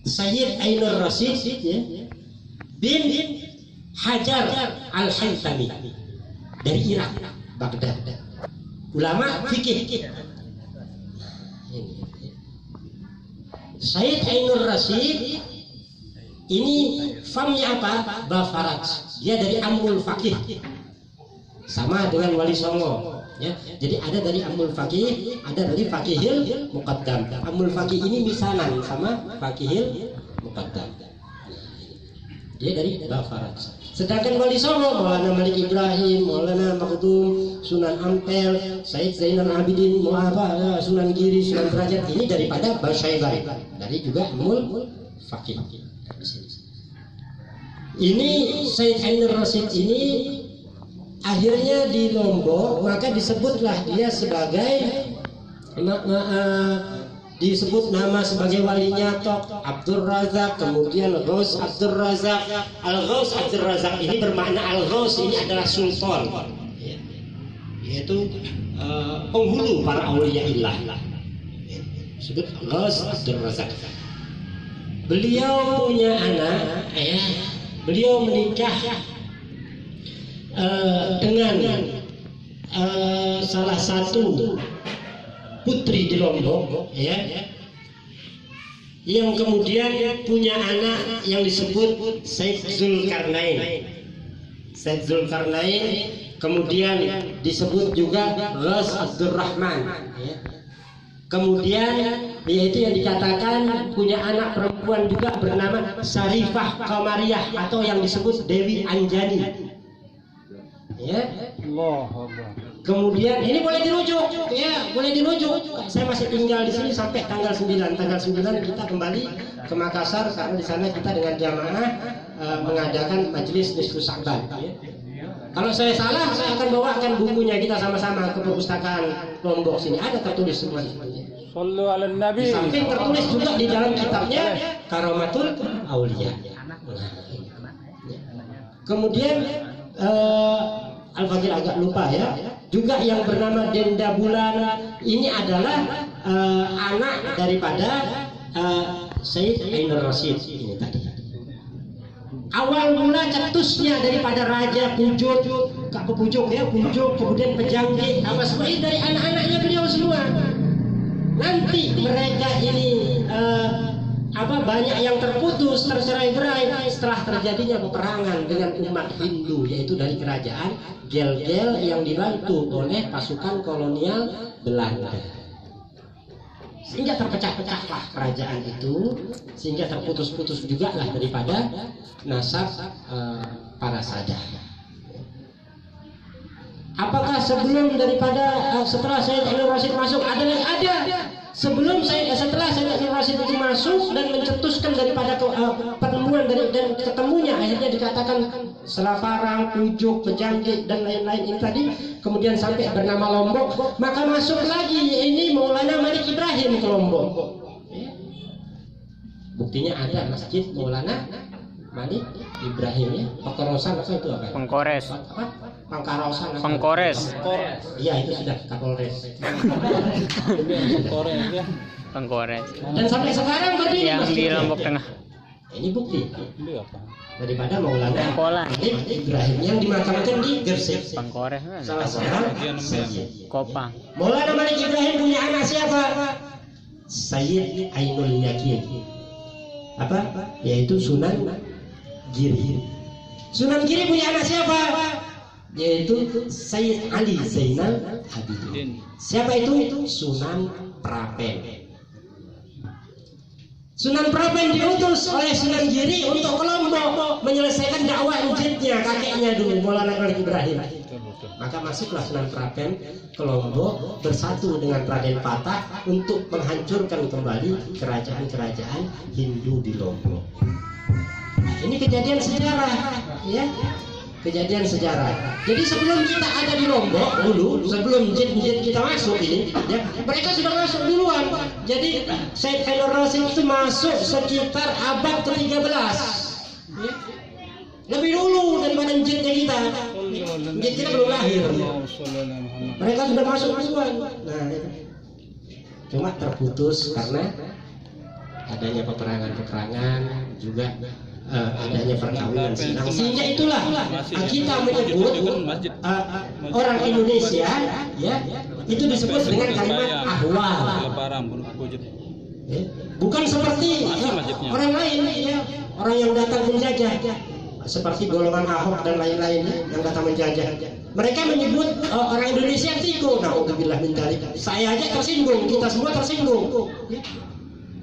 Sayyid Ainur Rasyid ya, bin Hajar Al-Haytami dari Irak, Baghdad, ulama fikih. Sayyid Ainur Rasyid ini famnya apa? Bafaraj. Dia dari Ammul Faqih, sama dengan Wali Songo ya. Jadi ada dari Ammul Faqih, ada dari Faqihil Muqaddam. Ammul Faqih ini misanan sama Faqihil Muqaddam. Dia dari Bafaraj. Sedangkan Wali Songo, Maulana Malik Ibrahim, Maulana Makhdum, Sunan Ampel, Said Zainal Abidin, Sunan Giri, Sunan Derajat, ini daripada Basyaibah, dari juga Ammul Faqih. Ini Sayyid Ainur Rasyid ini akhirnya di Lombok, maka disebutlah dia sebagai disebut nama sebagai walinya Tok Abdul Razak, kemudian Ghaus Abdul Razak. Al-Ghaus Abdul Razak ini bermakna Al-Ghaus ini adalah sultan, yaitu penghulu para aulia illah, disebut Ghaus Abdul Razak. Beliau punya anak ya, beliau menikah dengan salah satu putri di Lombok ya, yang kemudian punya anak yang disebut Said Zulkarnain. Said Zulkarnain kemudian disebut juga Ghaus Abdurrahman ya. Kemudian yaitu yang dikatakan punya anak perempuan juga bernama Sarifah Qamariyah atau yang disebut Dewi Anjani ya. Kemudian ini boleh dirujuk ya, boleh dirujuk. Saya masih tinggal di sini sampai tanggal 9. Tanggal 9 kita kembali ke Makassar karena di sana kita dengan jamaah mengadakan majelis nisfu Sa'ban ya. Kalau saya salah, saya akan bawakan bukunya, kita sama-sama ke perpustakaan Lombok sini, ada tertulis semua di sini. Sallu ala Nabi. Di samping tertulis juga di dalam kitabnya Karamatul Aulia. Kemudian Al-Fakir agak lupa ya. Juga yang bernama Denda Bulan ini adalah anak daripada Sayyid Ainur Rasyid ini tadi. Awal mula cetusnya daripada Raja Pujuk, kemudian Pejangkit, apa semua ini dari anak-anaknya beliau semua. Nanti mereka ini banyak yang terputus, tercerai-berai setelah terjadinya peperangan dengan umat Hindu, yaitu dari kerajaan Gel-Gel yang dibantu oleh pasukan kolonial Belanda. Sehingga terpecah-pecahlah kerajaan itu, sehingga terputus-putus juga lah daripada nasab para sadah. Apakah sebelum daripada setelah Sayyid Ainur Rasyid masuk ada? Setelah Sayyid Ainur Rasyid itu masuk dan mencetuskan daripada penemuan dan ketemunya, akhirnya dikatakan Selaparang, Pujuk, Pejangkit dan lain-lain ini tadi, kemudian sampai bernama Lombok, maka masuk lagi ini Maulana Malik Ibrahim ke Lombok. Buktinya ada masjid Maulana Malik Ibrahim ya. Pengkorosan apa itu apa? Pengkores. Pengkarosan. Pengkores. Iya itu sudah Kapolres. Pengkores. Dan sampai sekarang berdiri Yang di Lombok Tengah. Ini bukti daripada Maulana Malik Ibrahim yang dimakamkan di Gresik. Pengkores. Salah seorang Kopang. Maulana Malik Ibrahim punya anak siapa? Sayyid Ainul Yakin. Yaitu Sunan Giri. Sunan Giri punya anak siapa? Yaitu Sayyid Ali Zainal Abidin. Siapa itu? Sunan Prapen. Sunan Prapen diutus oleh Sunan Giri untuk ke Lombok menyelesaikan dakwah injilnya kakeknya dulu Maulana Malik Ibrahim. Maka masuklah Sunan Prapen ke Lombok bersatu dengan Raden Patah untuk menghancurkan kembali kerajaan-kerajaan Hindu di Lombok. Nah, ini kejadian sejarah, ya. Kejadian sejarah. Jadi sebelum kita ada di Lombok dulu, sebelum jin-jin kita masuk ini, ya, mereka sudah masuk duluan. Jadi Sayyid Ainur Rasyid itu masuk sekitar abad ke-13. Ya. Lebih dulu daripada jinnya kita. Jin kita belum lahir. Mereka sudah masuk duluan. Nah, cuma terputus karena adanya peperangan-peperangan, juga adanya perkawinan silang. Sehingga itulah kita menyebut orang Indonesia ya itu disebut dengan kalimat ahwal. Bukan seperti orang lain ya, orang yang datang menjajah seperti golongan Ahok dan lain-lain yang datang menjajah. Mereka menyebut orang Indonesia tigo. Nauzubillah min dzalik. Saya aja tersinggung, kita semua tersinggung.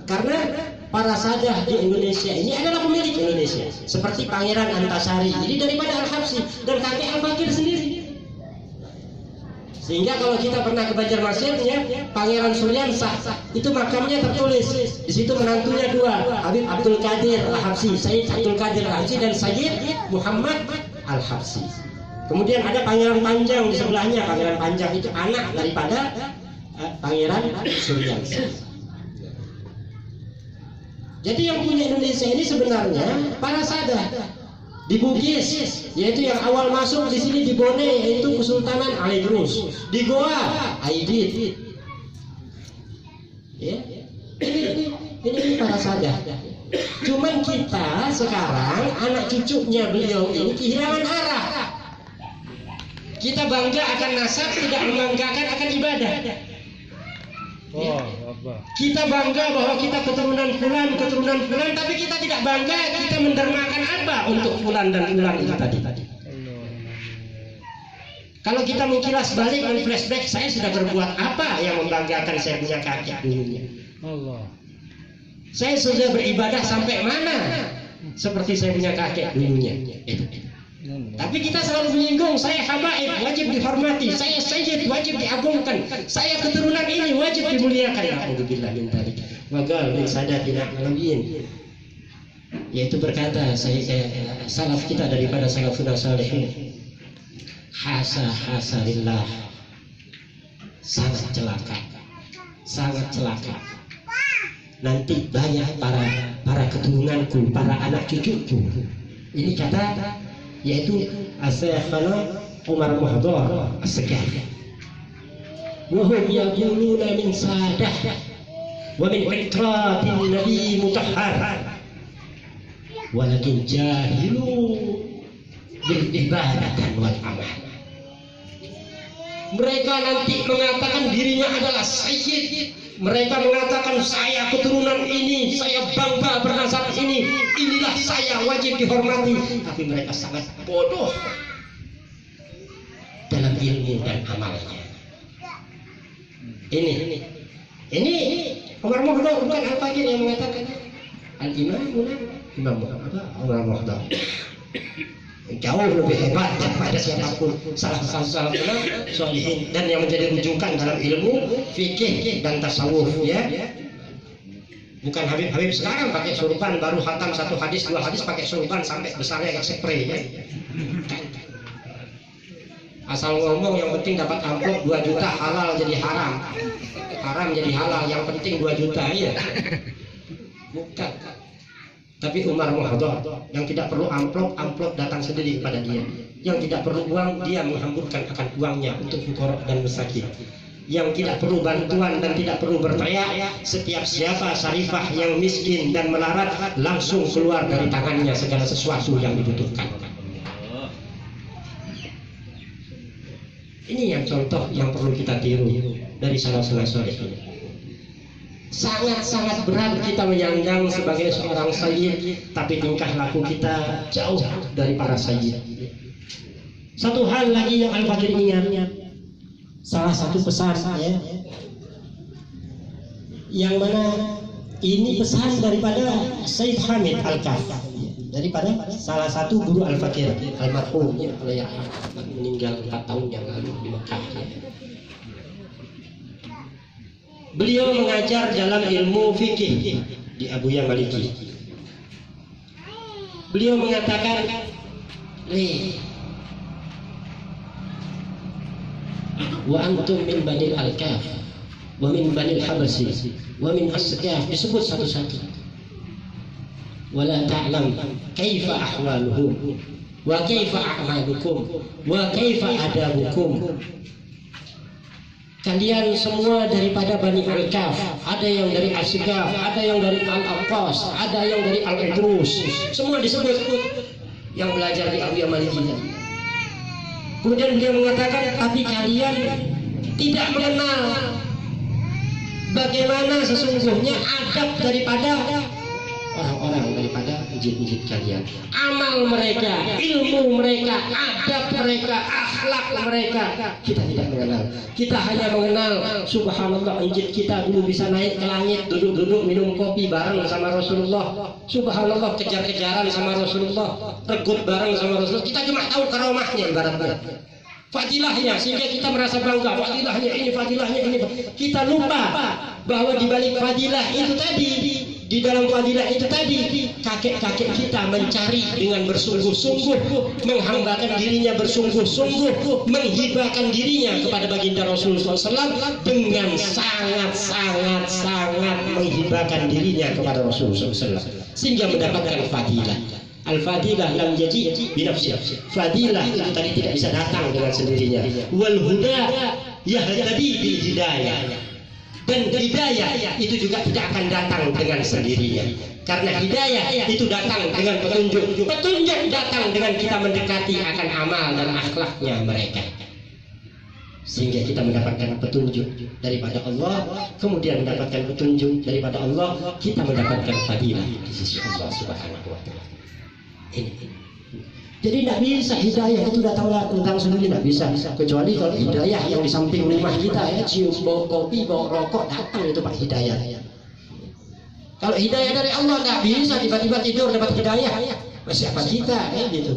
Karena para sadah di Indonesia ini adalah pemilik Indonesia, seperti Pangeran Antasari. Jadi daripada Al-Habsyi dan kakek Al-Bakir sendiri. Sehingga kalau kita pernah ke Banjarmasin ya, Pangeran Suryamsah itu makamnya tertulis di situ menantunya dua, Habib Abdul Qadir Al-Habsyi, Sayyid Abdul Qadir Al-Habsyi dan Sayyid Muhammad Al-Habsyi. Kemudian ada Pangeran Panjang di sebelahnya. Pangeran Panjang itu anak daripada Pangeran Suryamsah. Jadi yang punya Indonesia ini sebenarnya para sadah di Bugis, yaitu yang awal masuk di sini di Bone, yaitu Kesultanan Aligrus, di Goa Aidit. Ya, ini para sadah. Cuman kita sekarang anak cucunya beliau ini kehilangan arah. Kita bangga akan nasab, tidak membanggakan akan ibadah. Ya. Kita bangga bahwa kita keturunan fulan, tapi kita tidak bangga kita mendermakan apa untuk fulan dan fulan itu tadi. Kalau kita mengkilas balik dan flashback, saya sudah berbuat apa yang membanggakan saya punya kakek dulunya? Saya sudah beribadah sampai mana? Seperti saya punya kakek dulunya. Tapi kita selalu menyinggung, saya habaib wajib dihormati, saya sayyid wajib diagungkan, saya keturunan ini wajib dimuliakan. Alhamdulillah min dzalik. Wagal min sadatina nabiyyin. Yaitu berkata salaf kita daripada salafun salihin. Hasarillah. Sangat celaka. Sangat celaka. Nanti banyak para keturunanku, para anak cucuku. Ini kata yaitu Asy-Syaikh Umar Muhdhar As-Sakari. Wa hum yaquluna min sadah wa min itratin nabi mutahhar walakin jahilu bil ibadatan wal amal. Mereka nanti mengatakan dirinya adalah sayyid. Mereka mengatakan saya keturunan ini, saya bangga bernasab ini, inilah saya wajib dihormati. Tapi mereka sangat bodoh dalam ilmu dan amalnya. Ini Umar Muhdhar, bukan Al-Fakir yang mengatakan. Al-Imam Umar Muhdhar jauh lebih hebat daripada siapapun salah satu solihin dan yang menjadi rujukan dalam ilmu fikih dan tasawuf ya. Bukan Habib sekarang pakai surban baru khatam 1 hadis 2 hadis pakai surban sampai besarnya kayak spray ya. Asal ngomong yang penting dapat amplop 2 juta halal jadi haram. Haram jadi halal yang penting 2 juta ya. Bukan. Tapi Umar Muhdhar yang tidak perlu amplop datang sendiri kepada dia. Yang tidak perlu uang, dia menghamburkan akan uangnya untuk fuqara dan masakin. Yang tidak perlu bantuan dan tidak perlu berteriak, setiap siapa syarifah yang miskin dan melarat langsung keluar dari tangannya segala sesuatu yang dibutuhkan. Ini yang contoh yang perlu kita tiru dari salafus saleh ini. Sangat-sangat berat kita menyandang sebagai seorang sayyid, tapi tingkah laku kita jauh dari para sayyid. Satu hal lagi yang Al-Fakir ingat, salah satu pesan ya, yang mana ini pesan daripada Sayyid Hamid Al-Kaf, daripada salah satu guru Al-Fakir almarhum ya, meninggal 4 tahun yang lalu di Mekah. Beliau mengajar dalam ilmu fikih di Abuya Maliki. Beliau mengatakan, wa antum min Bani Al-Kaf wa min Bani Al-Habasyi wa min As-Sakaf, disebut satu-satu. Wa la ta'lam kaifa ahwaluhum wa kaifa a'malukum wa kaifa adabukum. kalian semua daripada Bani Al-Kaf, ada yang dari Al-Sikaf, ada yang dari Al-Aqas, ada yang dari Al-Idrus, semua disebut yang belajar di Abu Maliki. Kemudian beliau mengatakan, tapi kalian tidak mengenal bagaimana sesungguhnya adab daripada orang-orang daripada jin-jin kalian, amal mereka, ilmu mereka, adab mereka, akhlak mereka, kita tidak mengenal. Kita hanya mengenal, subhanallah, jin kita dulu bisa naik ke langit, duduk-duduk minum kopi bareng sama Rasulullah, subhanallah, kejar-kejaran sama Rasulullah, regut bareng sama Rasulullah. Kita cuma tahu karomahnya, ibaratnya fadilahnya, sehingga kita merasa bangga, fadilahnya ini, fadilahnya ini. Kita lupa bahwa di balik fadilah itu tadi, di dalam fadilah itu tadi, kakek-kakek kita mencari dengan bersungguh-sungguh, menghambakan dirinya bersungguh-sungguh, menghibahkan dirinya kepada baginda Rasulullah SAW dengan sangat-sangat menghibahkan dirinya kepada Rasulullah SAW, sehingga mendapatkan fadilah. Al-fadilah lam yaji binafsi. Fadilah itu tadi tidak bisa datang dengan sendirinya. Wal huda yahtadi bil hidayah. Dan hidayah itu juga tidak akan datang dengan sendirinya. Karena hidayah itu datang dengan petunjuk. Petunjuk datang dengan kita mendekati akan amal dan akhlaknya mereka. Sehingga kita mendapatkan petunjuk daripada Allah, kemudian mendapatkan petunjuk daripada Allah, kita mendapatkan fadilah di sisi Allah Subhanahu wa taala. Ini. Jadi tidak bisa hidayah itu datanglah tentang sendiri, tidak bisa, kecuali kalau hidayah yang di samping rumah kita ya, cium bau kopi, bau rokok, datang itu Pak hidayah. Kalau hidayah dari Allah tidak bisa tiba-tiba tidur dapat hidayah, siapa kita ya gitu.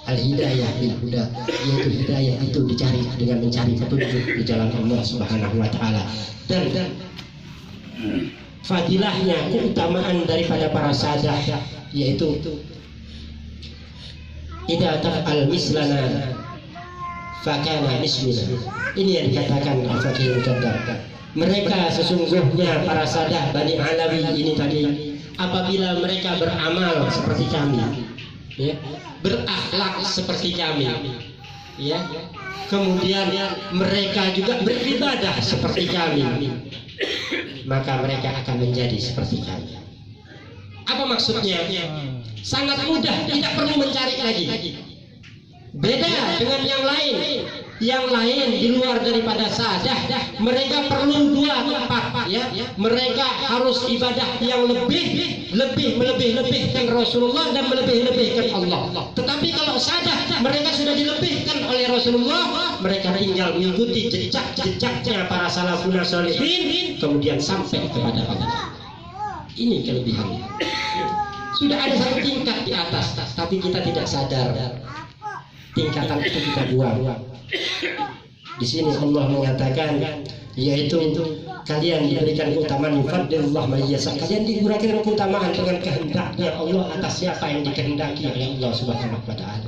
Al hidayah bil huda, yaitu hidayah itu dicari dengan mencari petunjuk di jalan Allah Subhanahu wa taala. Dan fadilahnya, keutamaan daripada para sadah, yaitu idza taf'al mislana fakana misluna. Ini yang dikatakan Al-Faqih Mujaddad. Mereka sesungguhnya para sadah Bani Alawi ini tadi, apabila mereka beramal seperti kami, ya, berakhlak seperti kami, ya, kemudian mereka juga beribadah seperti kami, maka mereka akan menjadi seperti kami. Apa maksudnya? Sangat mudah, tidak perlu mencari lagi. Beda dengan yang lain. Yang lain di luar daripada sadah, mereka perlu dua tempat, ya. Mereka harus ibadah yang melebih-lebihkan Rasulullah dan melebih-lebihkan Allah. Tetapi kalau sadah, mereka sudah dilebihkan oleh Rasulullah, mereka tinggal mengikuti jejak-jejaknya para salafun sholihin, kemudian sampai kepada Allah. Ini kelebihannya. Sudah ada satu tingkat di atas, tapi kita tidak sadar tingkatan itu kita buang. Di sini Allah mengatakan, yaitu kalian diberikan keutamaan fadlillah mayyasa. Kalian diberikan keutamaan dengan kehendaknya Allah atas siapa yang dikehendaki oleh Allah Subhanahu wa taala.